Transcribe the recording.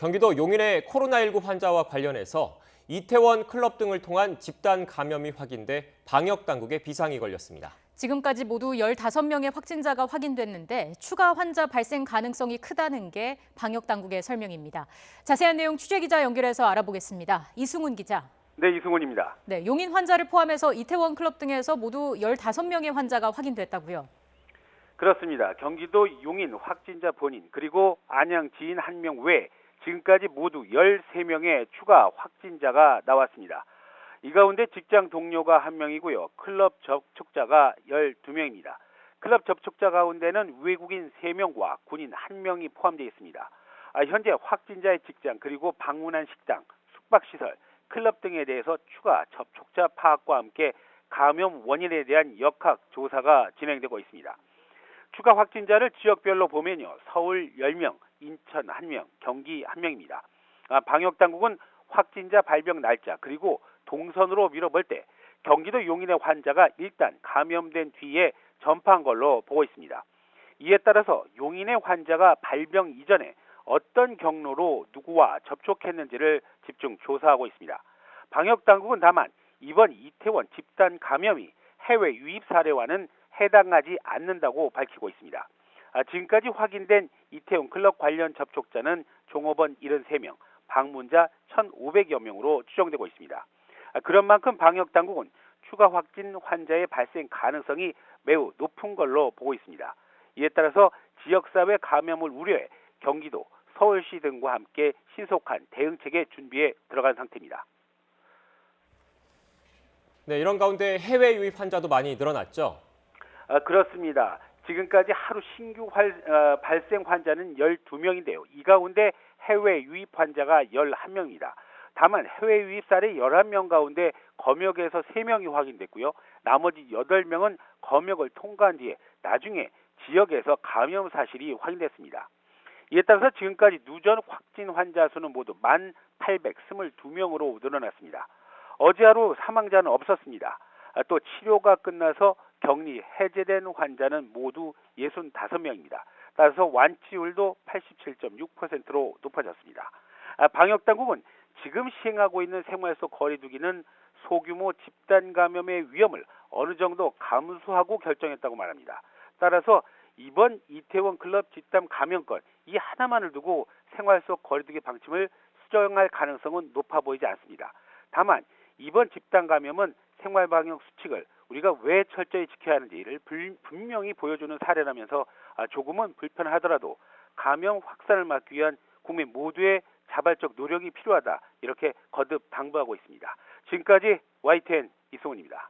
경기도 용인의 코로나19 환자와 관련해서 이태원 클럽 등을 통한 집단 감염이 확인돼 방역 당국에 비상이 걸렸습니다. 지금까지 모두 15명의 확진자가 확인됐는데 추가 환자 발생 가능성이 크다는 게 방역 당국의 설명입니다. 자세한 내용 취재기자 연결해서 알아보겠습니다. 이승훈 기자. 네, 이승훈입니다. 네, 용인 환자를 포함해서 이태원 클럽 등에서 모두 15명의 환자가 확인됐다고요. 그렇습니다. 경기도 용인 확진자 본인 그리고 안양 지인 1명 외 지금까지 모두 13명의 추가 확진자가 나왔습니다. 이 가운데 직장 동료가 1명이고요. 클럽 접촉자가 12명입니다. 클럽 접촉자 가운데는 외국인 3명과 군인 1명이 포함되어 있습니다. 현재 확진자의 직장 그리고 방문한 식당, 숙박시설, 클럽 등에 대해서 추가 접촉자 파악과 함께 감염 원인에 대한 역학 조사가 진행되고 있습니다. 추가 확진자를 지역별로 보면요. 서울 10명, 인천 1명, 경기 1명입니다. 방역당국은 확진자 발병 날짜 그리고 동선으로 미뤄볼 때 경기도 용인의 환자가 일단 감염된 뒤에 전파한 걸로 보고 있습니다. 이에 따라서 용인의 환자가 발병 이전에 어떤 경로로 누구와 접촉했는지를 집중 조사하고 있습니다. 방역당국은 다만 이번 이태원 집단 감염이 해외 유입 사례와는 해당하지 않는다고 밝히고 있습니다. 지금까지 확인된 이태원 클럽 관련 접촉자는 종업원 73명, 방문자 1,500여 명으로 추정되고 있습니다. 그런 만큼 방역당국은 추가 확진 환자의 발생 가능성이 매우 높은 걸로 보고 있습니다. 이에 따라서 지역사회 감염을 우려해 경기도, 서울시 등과 함께 신속한 대응책에 준비에 들어간 상태입니다. 네, 이런 가운데 해외 유입 환자도 많이 늘어났죠? 그렇습니다. 지금까지 하루 신규 발생 환자는 12명인데요. 이 가운데 해외 유입 환자가 11명입니다. 다만 해외 유입 사례 11명 가운데 검역에서 3명이 확인됐고요. 나머지 8명은 검역을 통과한 뒤에 나중에 지역에서 감염 사실이 확인됐습니다. 이에 따라서 지금까지 누전 확진 환자 수는 모두 1,822명으로 늘어났습니다. 어제 하루 사망자는 없었습니다. 또 치료가 끝나서 격리 해제된 환자는 모두 65명입니다. 따라서 완치율도 87.6%로 높아졌습니다. 방역당국은 지금 시행하고 있는 생활 속 거리두기는 소규모 집단 감염의 위험을 어느 정도 감수하고 결정했다고 말합니다. 따라서 이번 이태원 클럽 집단 감염건 이 하나만을 두고 생활 속 거리두기 방침을 수정할 가능성은 높아 보이지 않습니다. 다만 이번 집단 감염은 생활 방역 수칙을 우리가 왜 철저히 지켜야 하는지를 분명히 보여주는 사례라면서 조금은 불편하더라도 감염 확산을 막기 위한 국민 모두의 자발적 노력이 필요하다 이렇게 거듭 당부하고 있습니다. 지금까지 YTN 이승훈입니다.